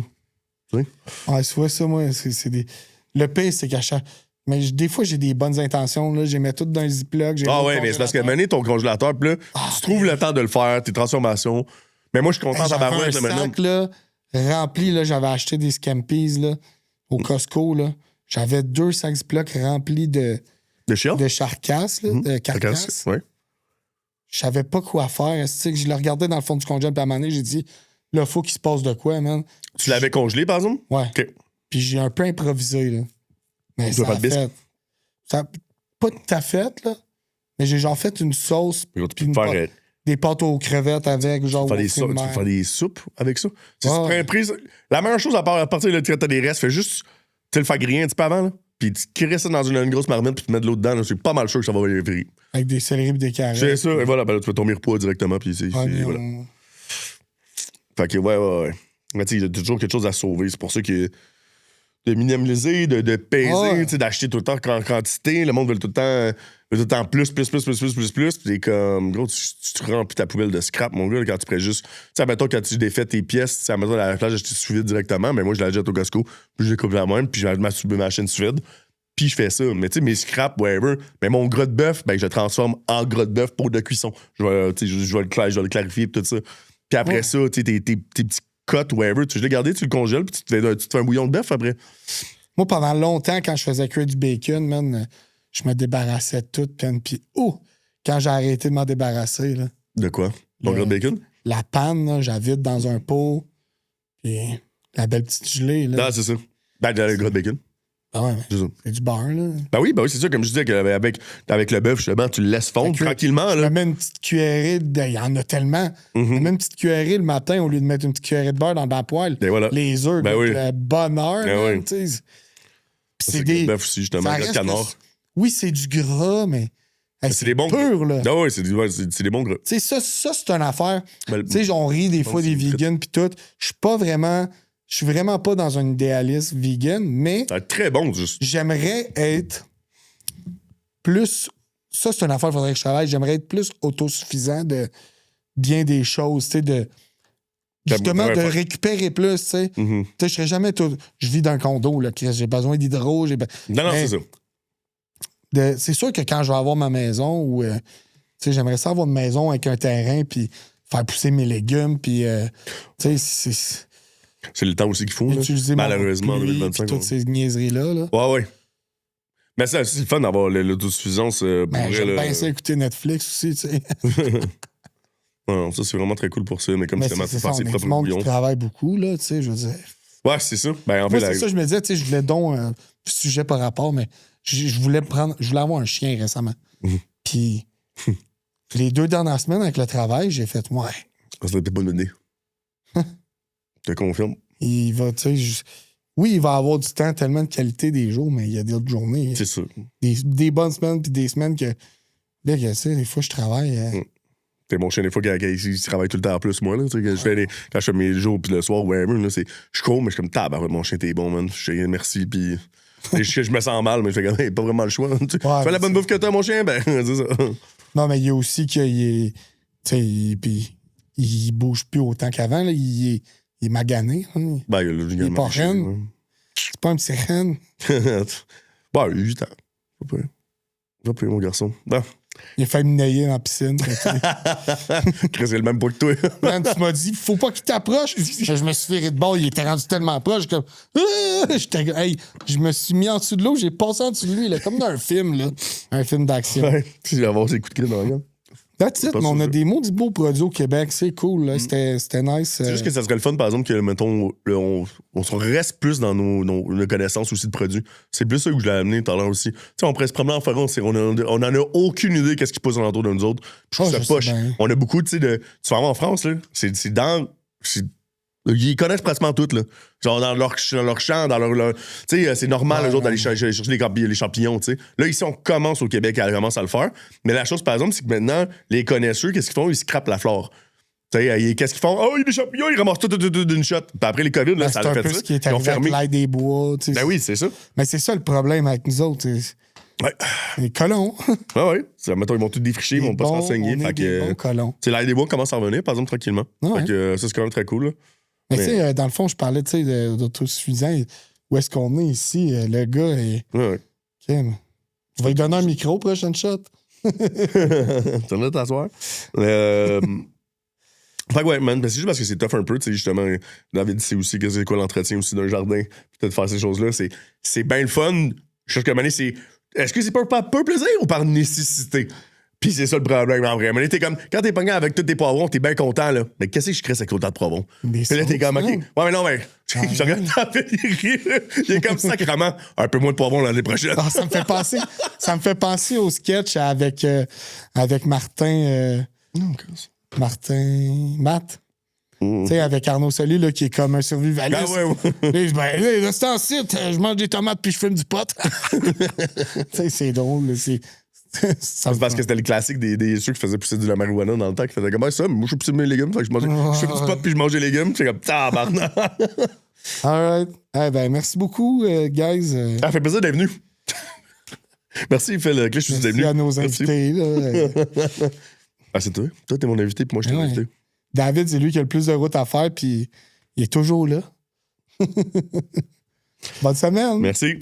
Tu sais? Ouais, tu vois, ça, moi, c'est des... Le pire, c'est qu'à chaque... Mais des fois, j'ai des bonnes intentions. Là. Je les mets toutes dans un Ziploc. Ah ouais, mais c'est parce que mener ton congélateur, puis là, tu trouves le temps de le faire, tes transformations. Mais moi, je suis content à j'avais barouette, un maintenant. sac, là, rempli. Là, j'avais acheté des Scampies là, au Costco. Là. J'avais 2 sacs Ziploc remplis de carcasses. Là, de carcasses. Ouais. Je savais pas quoi faire. Que je le regardais dans le fond du congélateur, puis à un moment donné, j'ai dit, là, faut qu'il se passe de quoi, man. Tu l'avais congelé, par exemple? Ouais. OK. Puis j'ai un peu improvisé, là. Mais Tu veux ça pas de bisque? Ça pas tout à fait, là. Mais j'ai genre fait une sauce. Tu Puis peux faire, des pâtes aux crevettes avec, genre. tu peux faire des soupes avec ça. La meilleure chose à partir de quand t'as des restes, fais juste le faire griller un petit peu avant, là. Puis tu crées ça dans une grosse marmite, puis tu mets de l'eau dedans, là. C'est pas mal sûr que ça va virer. Avec des céleris et des carottes. C'est ça, et voilà, ben là, tu fais ton mirepoix directement, puis voilà. Fait que, ouais. Mais tu sais, il y a toujours quelque chose à sauver. C'est pour ça que de minimaliser, de peser, d'acheter tout le temps en quantité. Le monde veut tout le temps plus. Puis c'est comme, gros, tu remplis ta poubelle de scrap, mon gars, quand tu pourrais juste. Tu sais, admettons, quand tu défais tes pièces, tu sais, admettons, à la plage, j'achète sous vide directement, mais moi, je la jette au Costco, puis je les coupe la même, puis je mets ma chaîne sous vide, puis je fais ça. Mais tu sais, mes scraps, whatever, mais mon gras de bœuf, ben, je le transforme en gras de bœuf pour de cuisson. Je vais le clarifier, puis tout ça. Puis après ça, tu sais, tes petits cut, whatever, tu veux le garder, tu le congèles, puis tu te fais un bouillon de bœuf après. Moi, pendant longtemps, quand je faisais cuire du bacon, man, je me débarrassais de tout. Puis, quand j'ai arrêté de m'en débarrasser, là. De quoi? Ton gras de bacon? La panne, là, j'avide dans un pot. Puis, la belle petite gelée, là. Ah, c'est ça. Ben, le gras de bacon. Ah ouais, c'est du beurre, là. Ben oui, c'est ça, comme je disais, avec le bœuf, justement, tu le laisses fondre tranquillement, là. Je mets une petite cuillerée, il y en a tellement. Je mets une petite cuillerée le matin au lieu de mettre une petite cuillerée de beurre dans la poêle. Et voilà. Les œufs, le bonheur, ben tu sais. C'est des bœuf aussi, justement, le canard. Oui, c'est du gras, mais c'est des bons pur, là. Ah oui, c'est des bons gras. Tu sais, ça c'est une affaire. Ben, tu sais, on rit des fois des vegans puis tout. Je suis vraiment pas dans un idéaliste vegan, mais c'est très bon, juste. J'aimerais être plus... Ça, c'est une affaire, il faudrait que je travaille. J'aimerais être plus autosuffisant de bien des choses, tu sais, justement, de récupérer plus, tu sais. Tu sais, je serais jamais tout... Je vis dans un condo, là, j'ai besoin d'hydro, Non, c'est ça. C'est sûr que quand je vais avoir ma maison, ou tu sais, j'aimerais ça avoir une maison avec un terrain, puis faire pousser mes légumes, puis, tu sais, c'est le temps aussi qu'il faut, malheureusement, en 2025. Toutes ces niaiseries-là. Là. Ouais. Mais c'est le fun d'avoir l'autosuffisance. J'aime bien ça écouter Netflix aussi, tu sais. Non, ça, c'est vraiment très cool pour ça. Mais comme justement, c'est ça, on est du monde qui travaille beaucoup, là, tu sais, je veux dire. Ouais, c'est ça. Ben, en fait, c'est ça, je me disais, tu sais, je voulais donc un sujet par rapport, mais je voulais avoir un chien récemment. Puis, les 2 dernières semaines avec le travail, j'ai fait, Ça serait peut-être pas une idée. Je te confirme. il va, tu sais, oui, il va avoir du temps, tellement de qualité des jours, mais il y a d'autres journées. C'est ça. Des bonnes semaines, puis des semaines que, là, tu sais, des fois, je travaille. T'sais, mon chien, des fois, il travaille tout le temps en plus, moi. Là, quand je fais mes jours, puis le soir, je cours, mais je suis comme tabarouette, mon chien, t'es bon, man. Je dis merci, puis je me sens mal, mais je fais comme, pas vraiment le choix. Tu fais la bonne bouffe que t'as, mon chien, ben, c'est ça. Non, mais il y a aussi qu'il est. Tu sais, puis il bouge plus autant qu'avant, là. Il est magané. Hein. Ben, il est pas reine. C'est pas un petit reine. Bah, 8 ans. Pas pire, mon garçon. Bon. Il a failli me nailler dans la piscine. Chris, c'est le même poids que toi. Man, tu m'as dit, faut pas qu'il t'approche. Je me suis viré de bord, il était rendu tellement proche. Comme, je me suis mis en dessous de l'eau, j'ai passé en dessous de lui, là, comme dans un film, là. Un film d'action. Ouais, puis il va avoir ses coups de cri dans la gueule. That's it, mais on a des maudits beaux produits au Québec, c'est cool, là. C'était nice. C'est juste que ça serait le fun, par exemple, que, mettons, on se reste plus dans nos connaissances aussi de produits. C'est plus ça que je l'ai amené tout à l'heure aussi. Tu sais, on pourrait se promener en forêt, on en a aucune idée qu'est-ce qui pousse alentour de nous autres. Je trouve ça poche. On a beaucoup, tu sais, tu vas en France, là, ils connaissent pratiquement tout, là. Genre dans leur champ, dans leur tu sais, c'est normal, eux autres, d'aller chercher les champignons, tu sais. Là, ici, on commence au Québec, on commence à le faire. Mais la chose, par exemple, c'est que maintenant, les connaisseurs, qu'est-ce qu'ils font? Ils scrapent la flore. Tu sais, qu'est-ce qu'ils font? Oh, il y a des champignons, ils ramassent tout d'une shot. Puis après, les COVID, là, ça a fait ça. C'est un peu ce qui est arrivé avec l'ail des bois, tu sais. Ben oui, c'est ça. Mais c'est ça le problème avec nous autres. Ouais. Les colons. Ouais. Mettons, ils vont tout défricher, ils vont pas se renseigner. Fait que. Bons colons. Tu sais, l'ail des bois commence à revenir, par exemple, tranquillement. Ouais. Fait que ça, c'est quand même très cool, là. Mais tu sais, dans le fond, je parlais, tu sais, d'autosuffisant. Où est-ce qu'on est ici? Le gars est... Ouais. Okay, je vais lui donner un micro, prochaine shot. T'en as t'asseoir. Fait que ouais, man, c'est juste parce que c'est tough un peu, tu sais, justement, David sait aussi que c'est quoi l'entretien aussi d'un jardin, peut-être faire ces choses-là, c'est bien le fun. Je sais que Mané, c'est... Est-ce que c'est par plaisir ou par nécessité? Puis c'est ça le problème, en vrai. Mais t'es comme, quand t'es pogné avec tous tes poivrons, t'es bien content, là. Mais qu'est-ce que je crée avec autant de poivrons? Puis là, t'es comme, OK. Ouais, mais non, mais. Je regarde David, il est comme sacrement. Un peu moins de poivrons l'année prochaine. Ah, ça me fait penser au sketch avec Martin. Matt. Tu sais, avec Arnaud Soli, là, qui est comme un survivaliste. Ah ouais. Là, il dit, ben, là, c'est en site, je mange des tomates puis je fume du pot. Tu sais, c'est drôle, c'est parce que c'était le classique des ceux qui faisaient pousser de la marijuana dans le temps, qui faisaient comme ça, mais moi je poussais mes légumes, fait que je fais du pot puis je mange des légumes, c'est comme tabarnak. All right. Ben, merci beaucoup, guys. Ça fait plaisir d'être venu. Merci, Phil. Je suis venu. Merci à nos invités. Là. Ah, c'est toi. Toi, t'es mon invité, puis moi, je t'ai invité. David, c'est lui qui a le plus de route à faire, puis il est toujours là. Bonne semaine. Merci.